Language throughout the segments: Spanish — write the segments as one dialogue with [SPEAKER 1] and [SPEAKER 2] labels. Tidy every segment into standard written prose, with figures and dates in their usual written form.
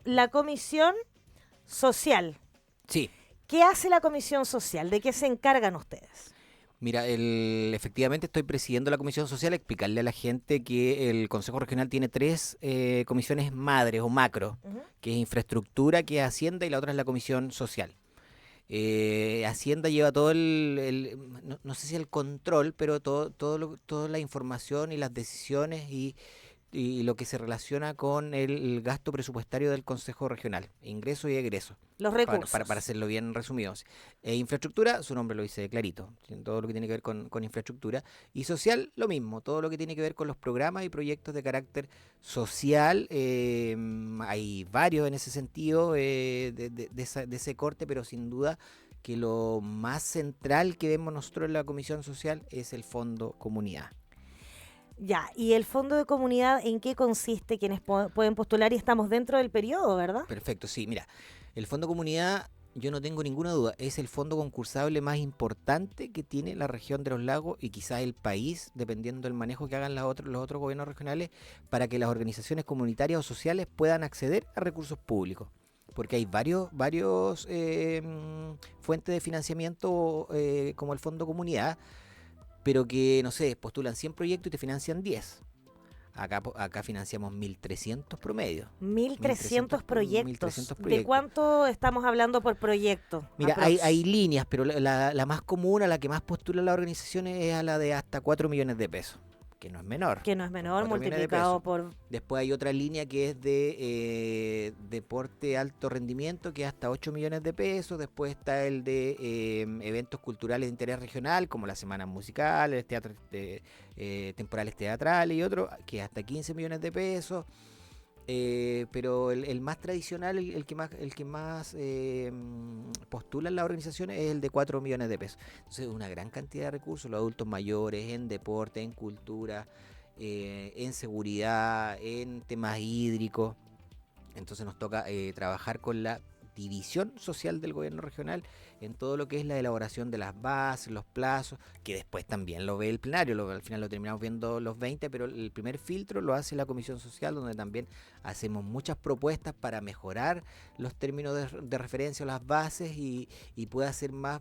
[SPEAKER 1] la comisión social.
[SPEAKER 2] Sí.
[SPEAKER 1] ¿Qué hace la comisión social? ¿De qué se encargan ustedes?
[SPEAKER 2] Mira, efectivamente estoy presidiendo la Comisión Social, explicarle a la gente que el Consejo Regional tiene tres comisiones madres o macro,
[SPEAKER 1] Ujú.
[SPEAKER 2] que es infraestructura, que es Hacienda y la otra es la Comisión Social. Hacienda lleva todo no sé si el control, pero toda la información y las decisiones y lo que se relaciona con el gasto presupuestario del Consejo Regional, ingresos y egresos,
[SPEAKER 1] Los
[SPEAKER 2] para
[SPEAKER 1] recursos.
[SPEAKER 2] hacerlo bien resumido. Infraestructura, su nombre lo dice clarito, todo lo que tiene que ver con infraestructura. Y social, lo mismo, todo lo que tiene que ver con los programas y proyectos de carácter social. Hay varios en ese sentido, de ese corte, pero sin duda que lo más central que vemos nosotros en la Comisión Social es el Fondo Comunidad.
[SPEAKER 1] Ya, ¿y el fondo de comunidad en qué consiste? Quienes pueden postular y estamos dentro del periodo, ¿verdad?
[SPEAKER 2] Perfecto, sí, mira, el Fondo Comunidad, yo no tengo ninguna duda, es el fondo concursable más importante que tiene la región de los lagos y quizás el país, dependiendo del manejo que hagan los otros gobiernos regionales, para que las organizaciones comunitarias o sociales puedan acceder a recursos públicos. Porque hay varios fuentes de financiamiento como el Fondo Comunidad, pero que, no sé, postulan 100 proyectos y te financian 10. Acá financiamos 1.300 promedio.
[SPEAKER 1] 1.300 proyectos.
[SPEAKER 2] 1.300
[SPEAKER 1] ¿De
[SPEAKER 2] proyectos.
[SPEAKER 1] cuánto estamos hablando por proyecto?
[SPEAKER 2] Mira, hay líneas, pero la más común, a la que más postulan las organizaciones, es a la de hasta 4 millones de pesos, que no es menor.
[SPEAKER 1] Que no es
[SPEAKER 2] Son
[SPEAKER 1] menor,
[SPEAKER 2] 4 millones de
[SPEAKER 1] multiplicado
[SPEAKER 2] pesos.
[SPEAKER 1] por...
[SPEAKER 2] Después hay otra línea que es de deporte alto rendimiento, que es hasta 8 millones de pesos. Después está el de eventos culturales de interés regional, como las semanas musicales, temporales teatrales y otro, que es hasta 15 millones de pesos. Pero el más tradicional, el que más postulan las organizaciones es el de 4 millones de pesos. Entonces, una gran cantidad de recursos, los adultos mayores, en deporte, en cultura, en seguridad, en temas hídricos. Entonces nos toca trabajar con la división social del gobierno regional en todo lo que es la elaboración de las bases, los plazos, que después también lo ve el plenario, al final lo terminamos viendo los 20, pero el primer filtro lo hace la Comisión Social, donde también hacemos muchas propuestas para mejorar los términos de referencia o las bases y pueda ser más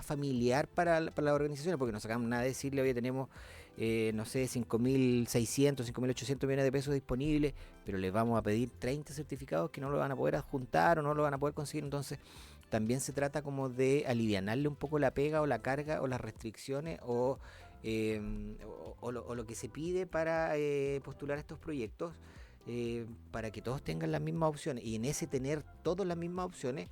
[SPEAKER 2] familiar para las organizaciones, porque no sacamos nada de decirle, oye, tenemos no sé, 5.600, 5.800 millones de pesos disponibles, pero les vamos a pedir 30 certificados que no lo van a poder adjuntar o no lo van a poder conseguir. Entonces también se trata como de alivianarle un poco la pega o la carga o las restricciones o lo que se pide para postular estos proyectos, para que todos tengan las mismas opciones. Y en ese tener todas las mismas opciones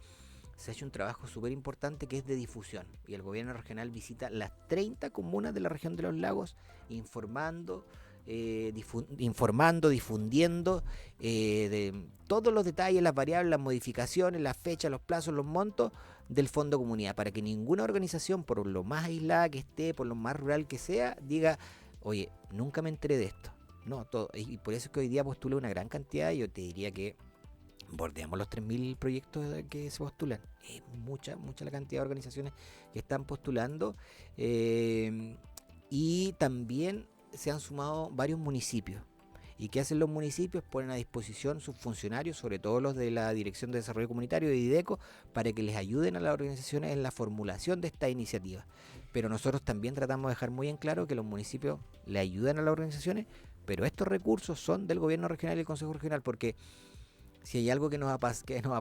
[SPEAKER 2] se ha hecho un trabajo súper importante que es de difusión, y el gobierno regional visita las 30 comunas de la región de los lagos informando, difundiendo de todos los detalles, las variables, las modificaciones, las fechas, los plazos, los montos del Fondo Comunidad, para que ninguna organización, por lo más aislada que esté, por lo más rural que sea, diga, oye, nunca me enteré de esto. No, todo, y por eso es que hoy día postula una gran cantidad, y yo te diría que bordeamos los 3.000 proyectos que se postulan. Es mucha la cantidad de organizaciones que están postulando, y también se han sumado varios municipios. ¿Y qué hacen los municipios? Ponen a disposición sus funcionarios, sobre todo los de la Dirección de Desarrollo Comunitario de IDECO, para que les ayuden a las organizaciones en la formulación de esta iniciativa. Pero nosotros también tratamos de dejar muy en claro que los municipios le ayudan a las organizaciones, pero estos recursos son del gobierno regional y del Consejo Regional, porque si hay algo que nos ha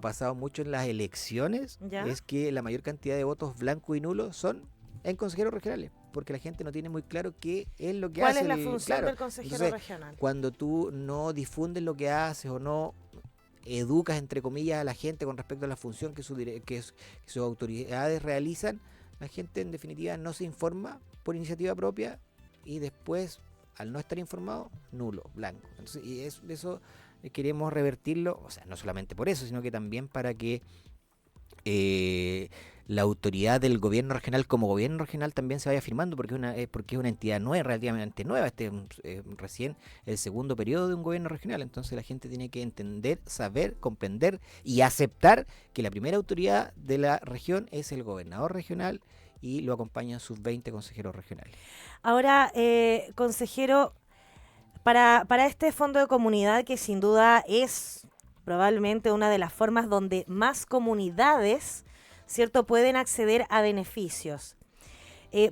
[SPEAKER 2] pasado mucho en las elecciones,
[SPEAKER 1] ¿Ya?
[SPEAKER 2] es que la mayor cantidad de votos blancos y nulos son en consejeros regionales, porque la gente no tiene muy claro qué es lo que
[SPEAKER 1] ¿Cuál
[SPEAKER 2] hace.
[SPEAKER 1] es la función
[SPEAKER 2] Claro,
[SPEAKER 1] del consejero
[SPEAKER 2] entonces,
[SPEAKER 1] regional?
[SPEAKER 2] cuando tú no difundes lo que haces o no educas, entre comillas, a la gente con respecto a la función que sus autoridades realizan, la gente en definitiva no se informa por iniciativa propia, y después, al no estar informado, nulo, blanco. Entonces, y eso queremos revertirlo, o sea, no solamente por eso, sino que también para que la autoridad del gobierno regional como gobierno regional también se vaya firmando, porque es una entidad nueva, relativamente nueva. Este es recién el segundo periodo de un gobierno regional. Entonces la gente tiene que entender, saber, comprender y aceptar que la primera autoridad de la región es el gobernador regional, y lo acompañan sus 20 consejeros regionales.
[SPEAKER 1] Ahora, consejero, para este fondo de comunidad, que sin duda es probablemente una de las formas donde más comunidades, ¿cierto?, pueden acceder a beneficios.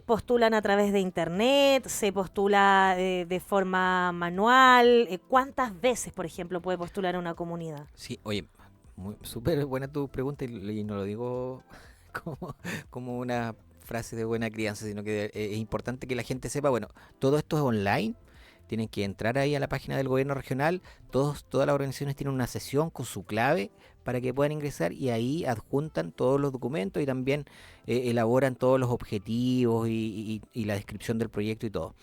[SPEAKER 1] Postulan a través de internet, se postula de forma manual. ¿Cuántas veces, por ejemplo, puede postular una comunidad?
[SPEAKER 2] Sí, oye, súper buena tu pregunta y no lo digo como, como una frase de buena crianza, sino que es importante que la gente sepa, bueno, todo esto es online, tienen que entrar ahí a la página del gobierno regional, todas las organizaciones tienen una sesión con su clave para que puedan ingresar y ahí adjuntan todos los documentos y también elaboran todos los objetivos y la descripción del proyecto y todo.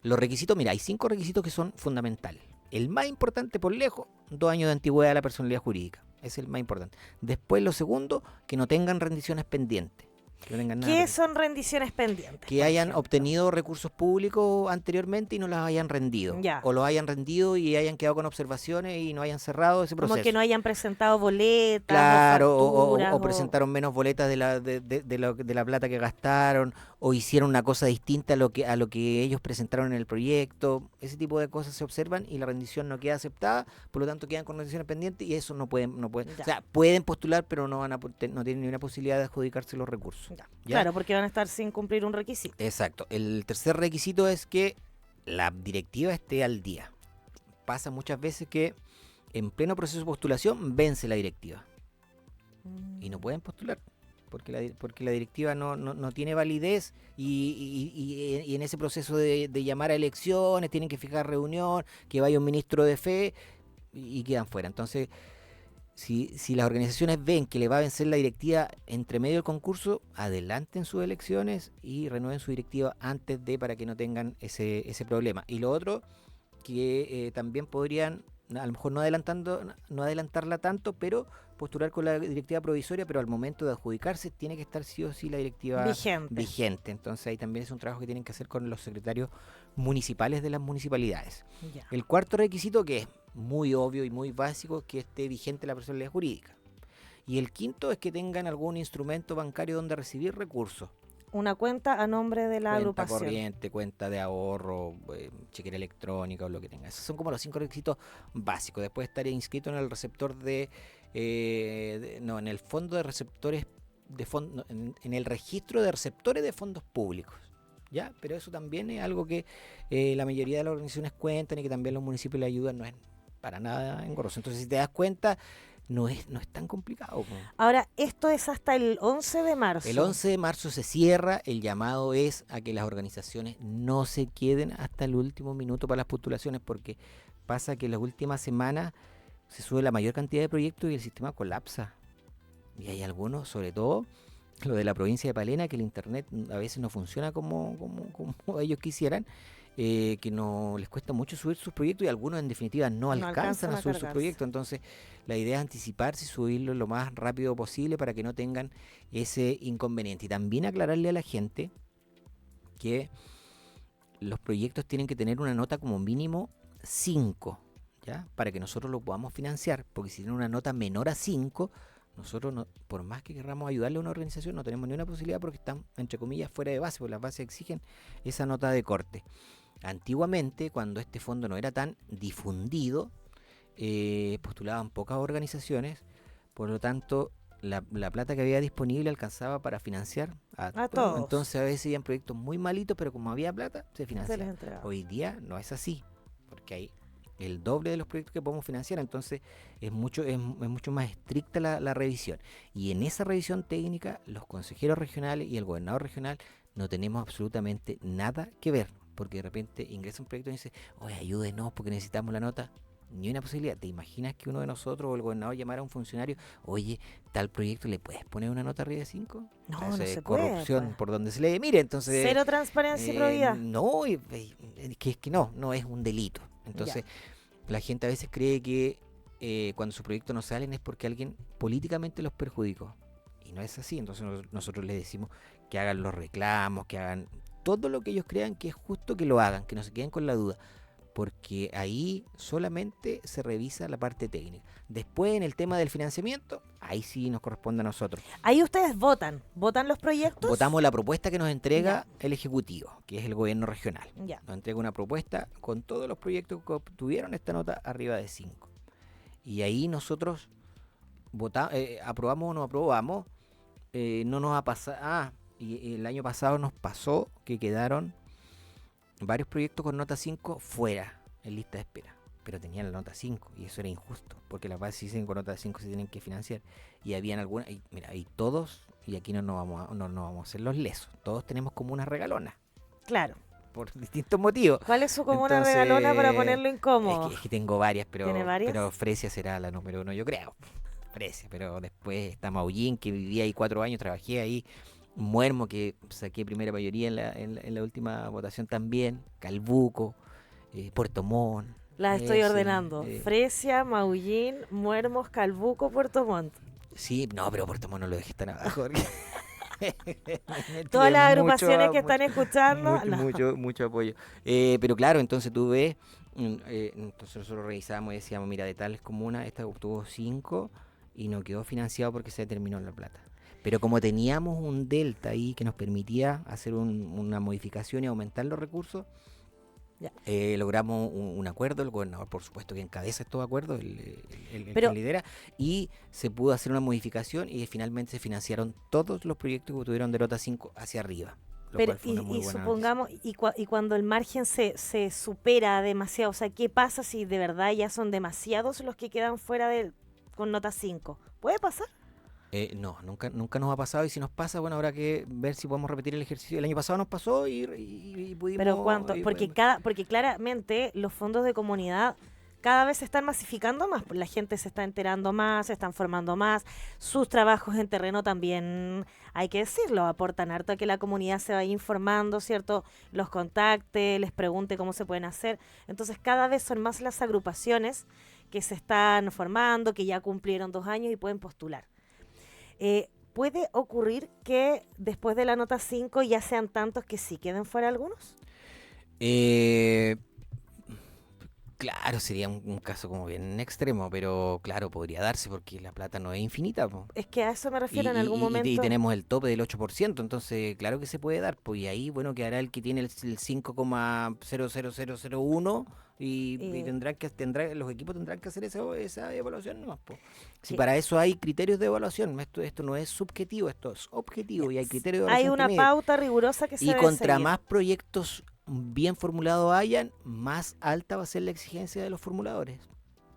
[SPEAKER 2] Los requisitos, mira, hay 5 requisitos que son fundamentales. El más importante por lejos, 2 años de antigüedad de la personalidad jurídica. Es el más importante. Después, lo segundo, que no tengan rendiciones pendientes. Que no tengan nada
[SPEAKER 1] ¿Qué
[SPEAKER 2] pendiente.
[SPEAKER 1] son rendiciones pendientes?
[SPEAKER 2] Que
[SPEAKER 1] por
[SPEAKER 2] hayan
[SPEAKER 1] ejemplo?
[SPEAKER 2] obtenido recursos públicos anteriormente y no los hayan rendido.
[SPEAKER 1] Ya.
[SPEAKER 2] O los hayan rendido y hayan quedado con observaciones y no hayan cerrado ese proceso.
[SPEAKER 1] Como que no hayan presentado boletas
[SPEAKER 2] Claro,
[SPEAKER 1] o facturas.
[SPEAKER 2] o presentaron menos boletas de la plata que gastaron, o hicieron una cosa distinta a lo que ellos presentaron en el proyecto. Ese tipo de cosas se observan y la rendición no queda aceptada, por lo tanto quedan con rendiciones pendientes y eso no pueden.
[SPEAKER 1] Ya.
[SPEAKER 2] O sea, pueden postular, pero no tienen ni una posibilidad de adjudicarse los recursos.
[SPEAKER 1] Ya.
[SPEAKER 2] ¿Ya?
[SPEAKER 1] Claro, porque van a estar sin cumplir un requisito.
[SPEAKER 2] Exacto. El tercer requisito es que la directiva esté al día. Pasa muchas veces que en pleno proceso de postulación vence la directiva y no pueden postular porque la directiva no tiene validez y en ese proceso de llamar a elecciones tienen que fijar reunión, que vaya un ministro de fe y quedan fuera. Entonces, si las organizaciones ven que le va a vencer la directiva entre medio del concurso, adelanten sus elecciones y renueven su directiva antes para que no tengan ese problema. Y lo otro, que también podrían, a lo mejor no adelantarla tanto, pero postular con la directiva provisoria, pero al momento de adjudicarse tiene que estar sí o sí la directiva vigente. Entonces ahí también es un trabajo que tienen que hacer con los secretarios municipales de las municipalidades.
[SPEAKER 1] Ya.
[SPEAKER 2] El cuarto requisito, que es muy obvio y muy básico, es que esté vigente la personalidad jurídica. Y el quinto es que tengan algún instrumento bancario donde recibir recursos.
[SPEAKER 1] Una cuenta a nombre de la
[SPEAKER 2] Cuenta
[SPEAKER 1] agrupación.
[SPEAKER 2] corriente, cuenta de ahorro, chequera electrónica o lo que tenga. Esos son como los 5 requisitos básicos. Después estar inscrito en el receptor en el fondo de receptores en el registro de receptores de fondos públicos. ¿Ya? Pero eso también es algo que la mayoría de las organizaciones cuentan y que también los municipios le ayudan, no es para nada engorroso. Entonces, si te das cuenta, no es tan complicado.
[SPEAKER 1] Ahora, esto es hasta el 11 de marzo.
[SPEAKER 2] El 11 de marzo se cierra, el llamado es a que las organizaciones no se queden hasta el último minuto para las postulaciones, porque pasa que en las últimas semanas se sube la mayor cantidad de proyectos y el sistema colapsa. Y hay algunos, sobre todo lo de la provincia de Palena, que el internet a veces no funciona como ellos quisieran, que no les cuesta mucho subir sus proyectos y algunos en definitiva no alcanzan a subir sus proyectos. Entonces la idea es anticiparse y subirlo lo más rápido posible para que no tengan ese inconveniente. Y también aclararle a la gente que los proyectos tienen que tener una nota como mínimo 5, ¿ya? Para que nosotros lo podamos financiar, porque si tienen una nota menor a 5, nosotros, por más que queramos ayudarle a una organización, no tenemos ni una posibilidad porque están, entre comillas, fuera de base, porque las bases exigen esa nota de corte. Antiguamente, cuando este fondo no era tan difundido, postulaban pocas organizaciones, por lo tanto, la plata que había disponible alcanzaba para financiar a
[SPEAKER 1] todos.
[SPEAKER 2] Entonces, a veces habían proyectos muy malitos, pero como había plata, se
[SPEAKER 1] Se les
[SPEAKER 2] financiaba.
[SPEAKER 1] entregaba.
[SPEAKER 2] Hoy día no es así, porque hay el doble de los proyectos que podemos financiar, entonces es mucho más estricta la revisión. Y en esa revisión técnica, los consejeros regionales y el gobernador regional no tenemos absolutamente nada que ver, porque de repente ingresa un proyecto y dice, oye, ayúdenos porque necesitamos la nota. Ni una posibilidad. ¿Te imaginas que uno de nosotros o el gobernador llamara a un funcionario, oye, tal proyecto, ¿le puedes poner una nota arriba de 5?
[SPEAKER 1] No,
[SPEAKER 2] Eso
[SPEAKER 1] no
[SPEAKER 2] es
[SPEAKER 1] se
[SPEAKER 2] corrupción
[SPEAKER 1] puede.
[SPEAKER 2] por donde se le mire. Entonces,
[SPEAKER 1] Cero transparencia y probidad.
[SPEAKER 2] no, es que no es un delito. Entonces, la gente a veces cree que cuando sus proyectos no salen es porque alguien políticamente los perjudicó. Y no es así. Entonces nosotros les decimos que hagan los reclamos, que hagan todo lo que ellos crean que es justo, que lo hagan, que no se queden con la duda. Porque ahí solamente se revisa la parte técnica. Después, en el tema del financiamiento, ahí sí nos corresponde a nosotros.
[SPEAKER 1] Ahí ustedes votan los proyectos.
[SPEAKER 2] Votamos la propuesta que nos entrega el Ejecutivo, que es el gobierno regional.
[SPEAKER 1] Ya.
[SPEAKER 2] Nos entrega una propuesta con todos los proyectos que obtuvieron esta nota arriba de 5. Y ahí nosotros aprobamos o no aprobamos, no nos ha pasado. Y el año pasado nos pasó que quedaron varios proyectos con nota 5 fuera, en lista de espera. Pero tenían la nota 5 y eso era injusto, porque las bases dicen con nota 5 se tienen que financiar. Y habían algunas, y mira, y todos, y aquí no vamos a hacer los lesos, todos tenemos como una regalona.
[SPEAKER 1] Claro.
[SPEAKER 2] Por distintos motivos.
[SPEAKER 1] ¿Cuál es su comuna regalona para ponerlo incómodo?
[SPEAKER 2] Es que tengo varias, pero,
[SPEAKER 1] ¿Tiene varias?
[SPEAKER 2] Pero Fresia será la número 1, yo creo. Fresia, pero después está Maullín, que vivía ahí 4 años, trabajé ahí. Muermo, que saqué primera mayoría en la última votación también. Calbuco, Puerto Montt.
[SPEAKER 1] Las estoy ordenando. Fresia, Maullín, Muermos, Calbuco, Puerto Montt.
[SPEAKER 2] Sí, no, pero Puerto Montt no lo dejé tan abajo.
[SPEAKER 1] Todas las agrupaciones que están escuchando.
[SPEAKER 2] Mucho apoyo. Pero claro, entonces tú ves, entonces nosotros revisábamos y decíamos, mira, de tales comunas, esta obtuvo 5 y no quedó financiado porque se terminó la plata. Pero como teníamos un delta ahí que nos permitía hacer una modificación y aumentar los recursos, logramos un acuerdo. El gobernador, por supuesto, que encabeza estos acuerdos, el que lidera, y se pudo hacer una modificación y finalmente se financiaron todos los proyectos que tuvieron de nota 5 hacia arriba.
[SPEAKER 1] Pero y supongamos, y cuando el margen se supera demasiado, o sea, ¿qué pasa si de verdad ya son demasiados los que quedan fuera con nota 5? ¿Puede pasar?
[SPEAKER 2] No, nunca nos ha pasado, y si nos pasa, bueno, habrá que ver si podemos repetir el ejercicio. El año pasado nos pasó y pudimos...
[SPEAKER 1] ¿Pero cuánto? Porque claramente los fondos de comunidad cada vez se están masificando más, la gente se está enterando más, se están formando más, sus trabajos en terreno también, hay que decirlo, aportan harto a que la comunidad se vaya informando, ¿cierto? Los contacte, les pregunte cómo se pueden hacer. Entonces cada vez son más las agrupaciones que se están formando, que ya cumplieron 2 años y pueden postular. ¿Puede ocurrir que después de la nota 5 ya sean tantos que sí queden fuera algunos?
[SPEAKER 2] Claro, sería un caso como bien extremo, pero claro, podría darse porque la plata no es infinita, po.
[SPEAKER 1] Es que a eso me refiero en algún momento.
[SPEAKER 2] Y tenemos el tope del 8%, entonces claro que se puede dar, pues, y ahí, bueno, quedará el que tiene el 5,00001 y los equipos tendrán que hacer esa evaluación nomás, pues. Si para eso hay criterios de evaluación, esto no es subjetivo, esto es objetivo, y hay criterios de evaluación.
[SPEAKER 1] Hay una pauta rigurosa que se debe
[SPEAKER 2] contra
[SPEAKER 1] seguir.
[SPEAKER 2] Más proyectos bien formulados hayan, más alta va a ser la exigencia de los formuladores.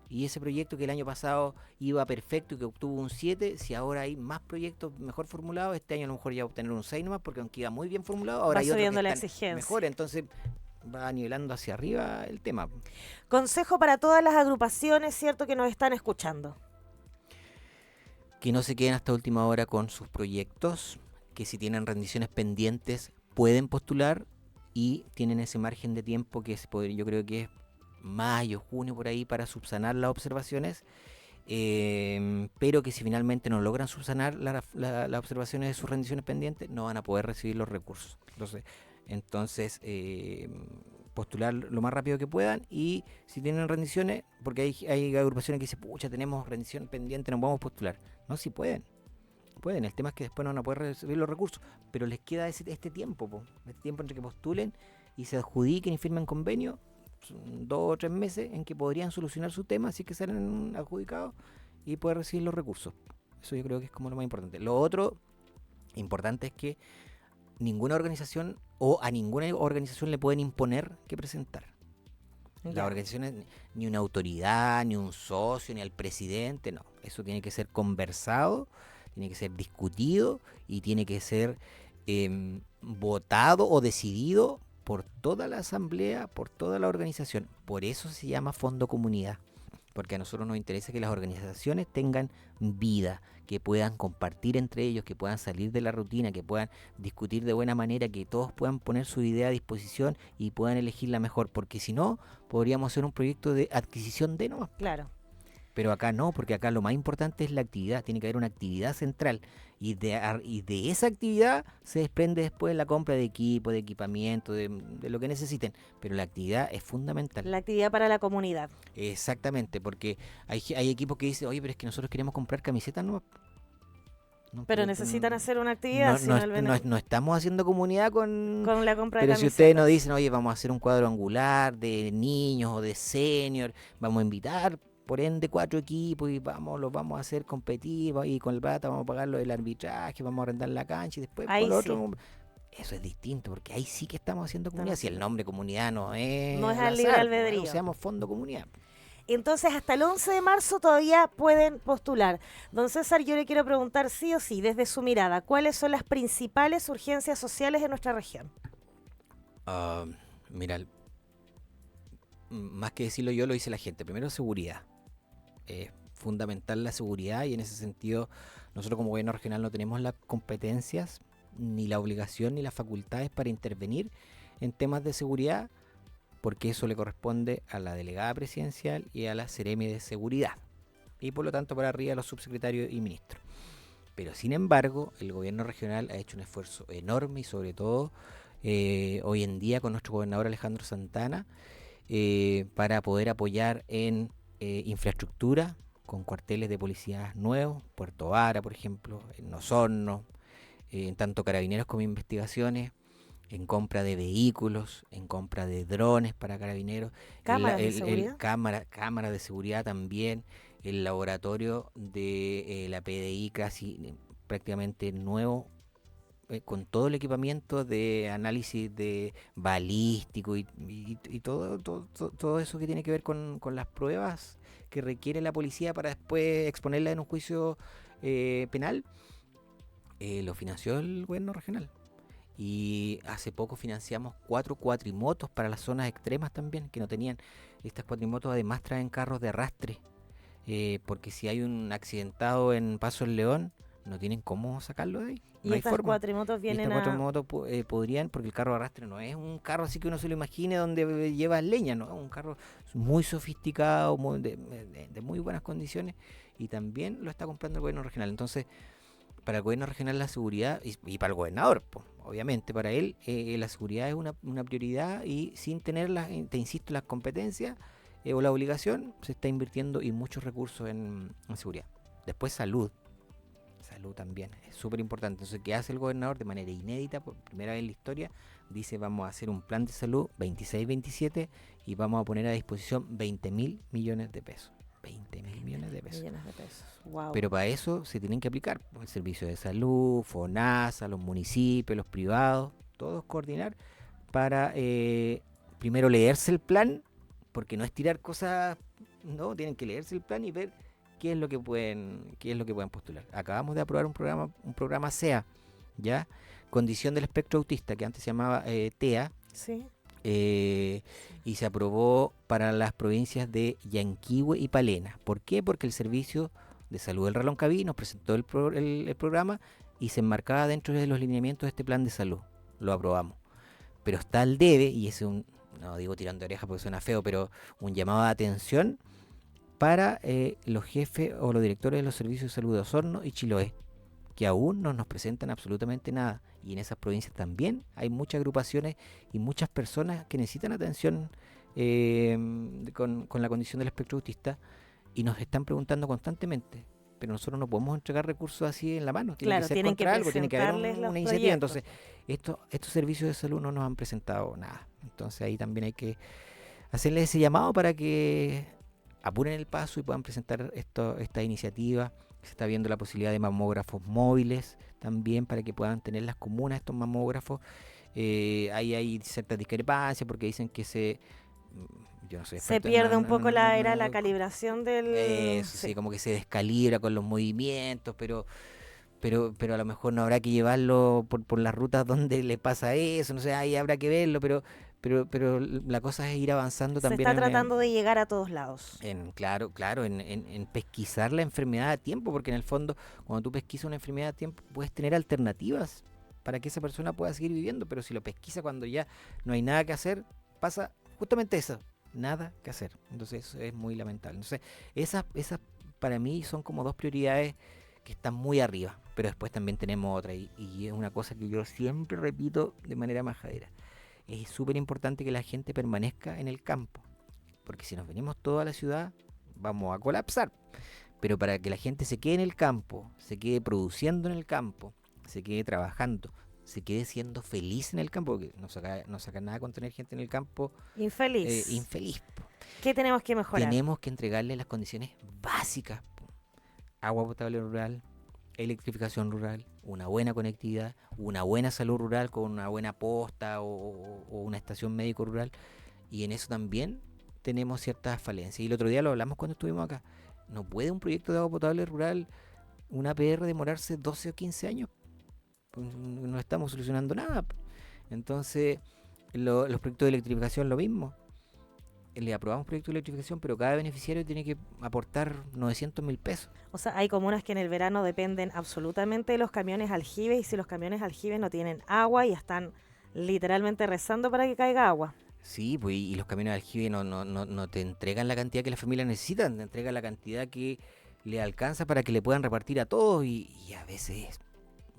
[SPEAKER 2] Y ese proyecto que el año pasado iba perfecto y que obtuvo un 7, si ahora hay más proyectos mejor formulados, este año a lo mejor ya va a obtener un 6 nomás, porque aunque iba muy bien formulado, ahora hay otros que
[SPEAKER 1] la
[SPEAKER 2] están
[SPEAKER 1] exigencia
[SPEAKER 2] mejor, entonces va nivelando hacia arriba el tema.
[SPEAKER 1] Consejo para todas las agrupaciones, ¿cierto?, que nos están escuchando.
[SPEAKER 2] Que no se queden hasta última hora con sus proyectos, que si tienen rendiciones pendientes pueden postular, y tienen ese margen de tiempo que yo creo que es mayo, junio, por ahí, para subsanar las observaciones, pero que si finalmente no logran subsanar las observaciones de sus rendiciones pendientes, no van a poder recibir los recursos. Entonces postular lo más rápido que puedan, y si tienen rendiciones, porque hay agrupaciones que dicen, pucha, tenemos rendición pendiente, no podemos postular. No, si pueden, el tema es que después no van a poder recibir los recursos, pero les queda este tiempo, este tiempo entre que postulen y se adjudiquen y firmen convenio, 2 o 3 meses en que podrían solucionar su tema, así que salen adjudicados y poder recibir los recursos. Eso yo creo que es como lo más importante. Lo otro importante es que ninguna organización le pueden imponer que presentar. Las organizaciones, ni una autoridad, ni un socio, ni al presidente, no. Eso tiene que ser conversado, tiene que ser discutido y tiene que ser votado o decidido por toda la asamblea, por toda la organización. Por eso se llama Fondo Comunidad, porque a nosotros nos interesa que las organizaciones tengan vida, que puedan compartir entre ellos, que puedan salir de la rutina, que puedan discutir de buena manera, que todos puedan poner su idea a disposición y puedan elegir la mejor, porque si no, podríamos hacer un proyecto de adquisición de nomás.
[SPEAKER 1] Claro.
[SPEAKER 2] Pero acá no, porque acá lo más importante es la actividad, tiene que haber una actividad central, y de esa actividad se desprende después la compra de equipo, de equipamiento, de lo que necesiten, pero la actividad es fundamental.
[SPEAKER 1] La actividad para la comunidad.
[SPEAKER 2] Exactamente, porque hay equipos que dicen, oye, pero es que nosotros queremos comprar camisetas, no,
[SPEAKER 1] pero necesitan hacer una actividad.
[SPEAKER 2] No estamos haciendo comunidad con
[SPEAKER 1] la compra de
[SPEAKER 2] pero
[SPEAKER 1] camisetas.
[SPEAKER 2] Si ustedes nos dicen, oye, vamos a hacer un cuadro angular de niños o de senior, vamos a invitar por ende 4 equipos y los vamos a hacer competir y con el plata vamos a pagar lo del arbitraje, vamos a arrendar la cancha y después
[SPEAKER 1] Ahí
[SPEAKER 2] por lo
[SPEAKER 1] sí.
[SPEAKER 2] otro. Eso es distinto, porque ahí sí que estamos haciendo comunidad. Si el nombre comunidad no es
[SPEAKER 1] No es
[SPEAKER 2] al
[SPEAKER 1] al libre
[SPEAKER 2] azar,
[SPEAKER 1] albedrío.
[SPEAKER 2] seamos fondo comunidad.
[SPEAKER 1] Entonces, hasta el 11 de marzo todavía pueden postular. Don César, yo le quiero preguntar sí o sí, desde su mirada, ¿cuáles son las principales urgencias sociales de nuestra región?
[SPEAKER 2] Mira, más que decirlo yo, lo dice la gente. Primero, seguridad. Es fundamental la seguridad y en ese sentido nosotros como gobierno regional no tenemos las competencias, ni la obligación, ni las facultades para intervenir en temas de seguridad, porque eso le corresponde a la delegada presidencial y a la Seremi de Seguridad, y por lo tanto para arriba a los subsecretarios y ministros. Pero sin embargo, el gobierno regional ha hecho un esfuerzo enorme y sobre todo hoy en día con nuestro gobernador Alejandro Santana para poder apoyar en infraestructura, con cuarteles de policía nuevos, Puerto Vara, por ejemplo, en Osorno, en tanto carabineros como investigaciones, en compra de vehículos, en compra de drones para carabineros,
[SPEAKER 1] ¿Cámaras de seguridad?
[SPEAKER 2] cámaras de seguridad también, el laboratorio de la PDI casi prácticamente nuevo, con todo el equipamiento de análisis de balístico y todo eso que tiene que ver con las pruebas que requiere la policía para después exponerla en un juicio penal, lo financió el gobierno regional. Y hace poco financiamos 4 cuatrimotos para las zonas extremas también, que no tenían. Estas cuatrimotos además traen carros de arrastre, porque si hay un accidentado en Paso del León, no tienen cómo sacarlo de ahí.
[SPEAKER 1] Y
[SPEAKER 2] No hay
[SPEAKER 1] estas
[SPEAKER 2] forma.
[SPEAKER 1] cuatrimotos
[SPEAKER 2] Y
[SPEAKER 1] vienen
[SPEAKER 2] estas
[SPEAKER 1] a...
[SPEAKER 2] cuatrimotos podrían, porque el carro de arrastre no es un carro así que uno se lo imagine donde lleva leña, no, es un carro muy sofisticado, de muy buenas condiciones, y también lo está comprando el gobierno regional. Entonces, para el gobierno regional la seguridad, y para el gobernador, pues, obviamente para él la seguridad es una prioridad, y sin tener, te insisto, las competencias o la obligación, se está invirtiendo y muchos recursos en seguridad. Después salud también, es súper importante. Entonces, ¿qué hace el gobernador? De manera inédita, por primera vez en la historia, dice vamos a hacer un plan de salud 26-27 y vamos a poner a disposición 20.000 millones de pesos. 20.000 millones de pesos.
[SPEAKER 1] Wow.
[SPEAKER 2] Pero para eso se tienen que aplicar el servicio de salud, FONASA, los municipios, los privados, todos coordinar para primero leerse el plan, porque no es tirar cosas, no, tienen que leerse el plan y ver qué es lo que pueden postular. Acabamos de aprobar un programa SEA, ¿ya? Condición del espectro autista, que antes se llamaba TEA.
[SPEAKER 1] Sí.
[SPEAKER 2] Y se aprobó para las provincias de Yanquihue y Palena. ¿Por qué? Porque el Servicio de Salud del Railoncaví nos presentó el programa y se enmarcaba dentro de los lineamientos de este plan de salud. Lo aprobamos. Pero está al debe, y ese es no digo tirando de oreja porque suena feo, pero un llamado de atención para los jefes o los directores de los servicios de salud de Osorno y Chiloé, que aún no nos presentan absolutamente nada. Y en esas provincias también hay muchas agrupaciones y muchas personas que necesitan atención con la condición del espectro autista, y nos están preguntando constantemente. Pero nosotros no podemos entregar recursos así en la mano. Tiene que ser contra algo, tiene que haber una iniciativa. Entonces, estos servicios de salud no nos han presentado nada. Entonces ahí también hay que hacerles ese llamado para que apuren el paso y puedan presentar esta iniciativa. Se está viendo la posibilidad de mamógrafos móviles también para que puedan tener las comunas estos mamógrafos. Ahí hay ciertas discrepancias porque dicen que yo no sé,
[SPEAKER 1] se pierde un poco la calibración del...
[SPEAKER 2] sí, como que se descalibra con los movimientos, pero a lo mejor no habrá que llevarlo por las rutas donde le pasa eso, no sé, ahí habrá que verlo, pero la cosa es ir avanzando también.
[SPEAKER 1] Se está tratando de llegar a todos lados.
[SPEAKER 2] Claro, en pesquisar la enfermedad a tiempo, porque en el fondo, cuando tú pesquisas una enfermedad a tiempo, puedes tener alternativas para que esa persona pueda seguir viviendo, pero si lo pesquisa cuando ya no hay nada que hacer, pasa justamente eso, nada que hacer. Entonces eso es muy lamentable. Entonces esas para mí son como dos prioridades que están muy arriba, pero después también tenemos otra, y es una cosa que yo siempre repito de manera majadera. Es súper importante que la gente permanezca en el campo, porque si nos venimos toda la ciudad vamos a colapsar. Pero para que la gente se quede en el campo, se quede produciendo en el campo, se quede trabajando, se quede siendo feliz en el campo, porque no saca nada con tener gente en el campo
[SPEAKER 1] infeliz.
[SPEAKER 2] Infeliz.
[SPEAKER 1] ¿Qué tenemos que mejorar?
[SPEAKER 2] Tenemos que entregarle las condiciones básicas. Agua potable rural, electrificación rural, una buena conectividad, una buena salud rural con una buena posta o una estación médico rural. Y en eso también tenemos ciertas falencias. Y el otro día lo hablamos cuando estuvimos acá. No puede un proyecto de agua potable rural, una APR, demorarse 12 o 15 años. Pues no estamos solucionando nada. Entonces, los proyectos de electrificación lo mismo. Le aprobamos proyectos de electrificación, pero cada beneficiario tiene que aportar 900.000 pesos.
[SPEAKER 1] O sea, hay comunas que en el verano dependen absolutamente de los camiones aljibes y si los camiones aljibes no tienen agua y están literalmente rezando para que caiga agua.
[SPEAKER 2] Sí, pues y los camiones de aljibe no te entregan la cantidad que las familias necesitan, te entregan la cantidad que le alcanza para que le puedan repartir a todos y a veces es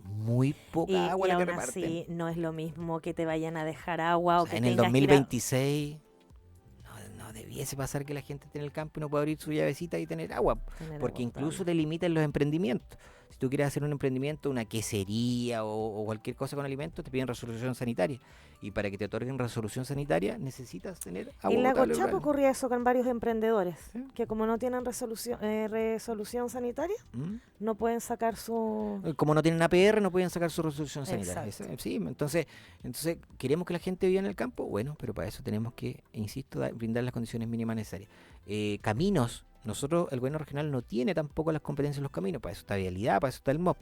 [SPEAKER 2] muy poca agua
[SPEAKER 1] Y
[SPEAKER 2] la que
[SPEAKER 1] aún
[SPEAKER 2] reparten.
[SPEAKER 1] así no es lo mismo que te vayan a dejar agua
[SPEAKER 2] O
[SPEAKER 1] o
[SPEAKER 2] sea,
[SPEAKER 1] que
[SPEAKER 2] en el
[SPEAKER 1] tengas que ir a...
[SPEAKER 2] 2026 no debiese pasar que la gente esté en el campo y no pueda abrir su llavecita y tener agua,
[SPEAKER 1] tener
[SPEAKER 2] porque
[SPEAKER 1] agua
[SPEAKER 2] incluso
[SPEAKER 1] potable.
[SPEAKER 2] te limitan los emprendimientos. Si tú quieres hacer un emprendimiento, una quesería o cualquier cosa con alimentos, te piden resolución sanitaria. Y para que te otorguen resolución sanitaria, necesitas tener
[SPEAKER 1] En
[SPEAKER 2] agua
[SPEAKER 1] Lago
[SPEAKER 2] potable
[SPEAKER 1] Chapo
[SPEAKER 2] rural.
[SPEAKER 1] ocurría eso con varios emprendedores,
[SPEAKER 2] ¿Sí?
[SPEAKER 1] que como no tienen resolución sanitaria,
[SPEAKER 2] ¿Mm?
[SPEAKER 1] no pueden sacar su...
[SPEAKER 2] Como no tienen APR, no pueden sacar su resolución sanitaria.
[SPEAKER 1] Exacto.
[SPEAKER 2] Sí, entonces queremos que la gente viva en el campo. Bueno, pero para eso tenemos que, insisto, brindar las condiciones mínimas necesarias. Caminos. Nosotros, el gobierno regional no tiene tampoco las competencias en los caminos. Para eso está Vialidad, para eso está el MOP.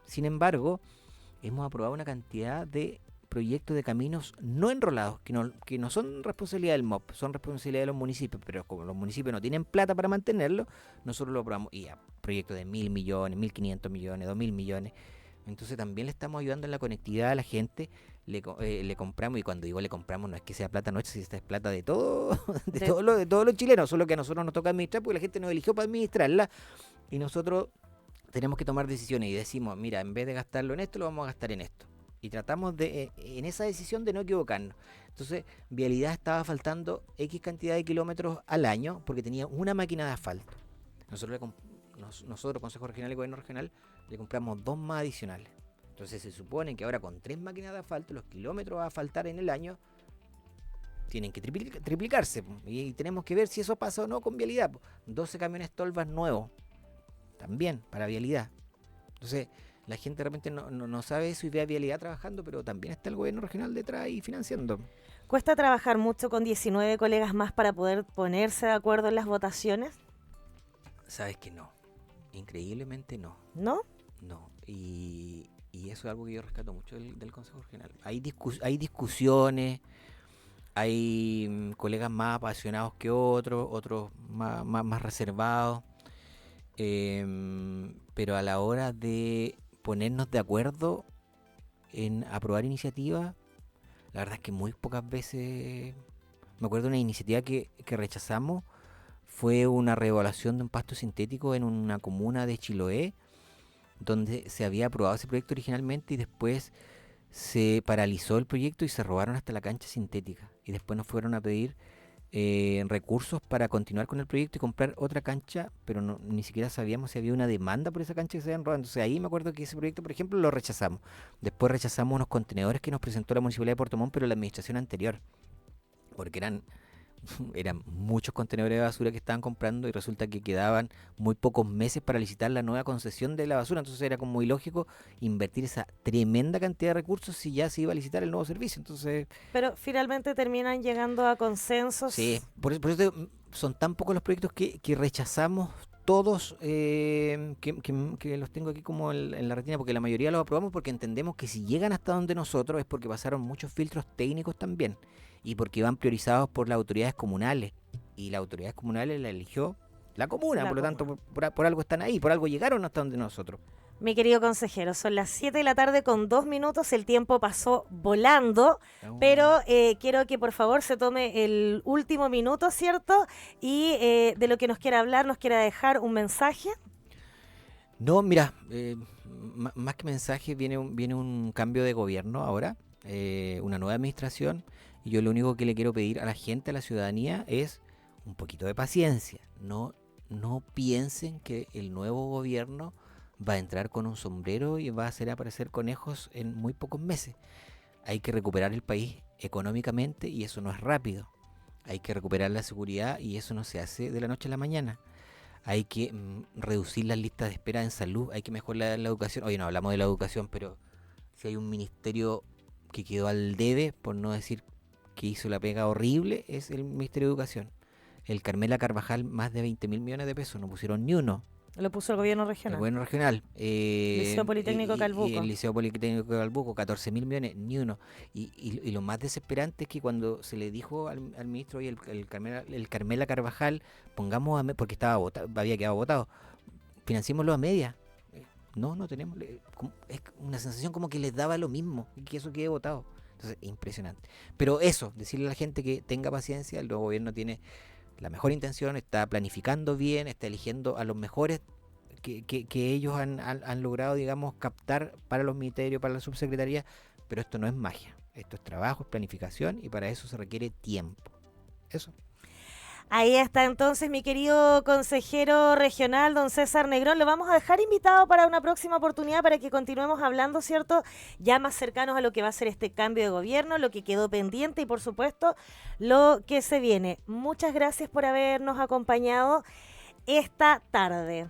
[SPEAKER 2] Sin embargo, hemos aprobado una cantidad de proyectos de caminos no enrolados, que no son responsabilidad del MOP, son responsabilidad de los municipios, pero como los municipios no tienen plata para mantenerlo, nosotros lo aprobamos. Y a proyectos de 1.000 millones, 1.500 millones, 2.000 millones. Entonces también le estamos ayudando en la conectividad a la gente. Le compramos, y cuando digo le compramos no es que sea plata nuestra, si esta es plata de todo, de todos los chilenos, solo que a nosotros nos toca administrar porque la gente nos eligió para administrarla y nosotros tenemos que tomar decisiones y decimos, mira, en vez de gastarlo en esto, lo vamos a gastar en esto. Y tratamos de, en esa decisión, de no equivocarnos. Entonces, Vialidad estaba faltando X cantidad de kilómetros al año porque tenía una máquina de asfalto. Nosotros, Consejo Regional y Gobierno Regional, le compramos 2 más adicionales. Entonces se supone que ahora con 3 máquinas de asfalto, los kilómetros a asfaltar en el año tienen que triplicarse. Y tenemos que ver si eso pasa o no con Vialidad. 12 camiones tolvas nuevos, también para Vialidad. Entonces la gente de repente no sabe eso y ve a Vialidad trabajando, pero también está el gobierno regional detrás y financiando.
[SPEAKER 1] ¿Cuesta trabajar mucho con 19 colegas más para poder ponerse de acuerdo en las votaciones?
[SPEAKER 2] Sabes que no, increíblemente no.
[SPEAKER 1] ¿No?
[SPEAKER 2] No, y eso es algo que yo rescato mucho del Consejo Regional. Hay discusiones, hay colegas más apasionados que otros más reservados, pero a la hora de ponernos de acuerdo en aprobar iniciativas, la verdad es que muy pocas veces. Me acuerdo de una iniciativa que rechazamos, fue una reevaluación de un pasto sintético en una comuna de Chiloé, donde se había aprobado ese proyecto originalmente y después se paralizó el proyecto y se robaron hasta la cancha sintética. Y después nos fueron a pedir recursos para continuar con el proyecto y comprar otra cancha, pero ni siquiera sabíamos si había una demanda por esa cancha que se habían robado. Entonces ahí me acuerdo que ese proyecto, por ejemplo, lo rechazamos. Después rechazamos unos contenedores que nos presentó la Municipalidad de Puerto Montt, pero la administración anterior, porque eran muchos contenedores de basura que estaban comprando y resulta que quedaban muy pocos meses para licitar la nueva concesión de la basura. Entonces era como ilógico invertir esa tremenda cantidad de recursos si ya se iba a licitar el nuevo servicio. Entonces,
[SPEAKER 1] Pero finalmente terminan llegando a consensos.
[SPEAKER 2] sí, por eso son tan pocos los proyectos que rechazamos todos, que los tengo aquí como en la retina, porque la mayoría los aprobamos porque entendemos que si llegan hasta donde nosotros es porque pasaron muchos filtros técnicos también y porque van priorizados por las autoridades comunales y las autoridades comunales la eligió la comuna, por lo tanto por algo están ahí, por algo llegaron hasta donde nosotros.
[SPEAKER 1] Mi querido consejero, son las 7 de la tarde con 2 minutos, el tiempo pasó volando, pero quiero que por favor se tome el último minuto, ¿cierto? Y de lo que nos quiera hablar, nos quiera dejar un mensaje.
[SPEAKER 2] No, mira, más que mensaje viene un cambio de gobierno ahora, una nueva administración, y yo lo único que le quiero pedir a la gente, a la ciudadanía, es un poquito de paciencia. No piensen que el nuevo gobierno va a entrar con un sombrero y va a hacer aparecer conejos en muy pocos meses. Hay que recuperar el país económicamente y eso no es rápido. hay que recuperar la seguridad y eso no se hace de la noche a la mañana. Hay que reducir las listas de espera en salud, hay que mejorar la educación. Oye, no hablamos de la educación, pero si hay un ministerio que quedó al debe, por no decir que hizo la pega horrible, es el Ministerio de Educación. El Carmela Carvajal, más de 20.000 millones de pesos, no pusieron ni uno.
[SPEAKER 1] Lo puso el gobierno
[SPEAKER 2] El
[SPEAKER 1] regional.
[SPEAKER 2] gobierno regional.
[SPEAKER 1] Liceo Politécnico Calbuco.
[SPEAKER 2] Y el Liceo Politécnico de Calbuco, 14.000 millones, ni uno. Y lo más desesperante es que cuando se le dijo al ministro, oye, el Carmela Carvajal, pongamos porque había quedado votado, financiémoslo a media. No tenemos. Es una sensación como que les daba lo mismo, y que eso quede votado. Entonces, impresionante. Pero eso, decirle a la gente que tenga paciencia, el nuevo gobierno tiene la mejor intención, está planificando bien, está eligiendo a los mejores que ellos han logrado, digamos, captar para los ministerios, para la subsecretaría, pero esto no es magia, esto es trabajo, es planificación y para eso se requiere tiempo. Eso.
[SPEAKER 1] Ahí está entonces mi querido consejero regional, don César Negrón. Lo vamos a dejar invitado para una próxima oportunidad para que continuemos hablando, ¿cierto? Ya más cercanos a lo que va a ser este cambio de gobierno, lo que quedó pendiente y, por supuesto, lo que se viene. Muchas gracias por habernos acompañado esta tarde.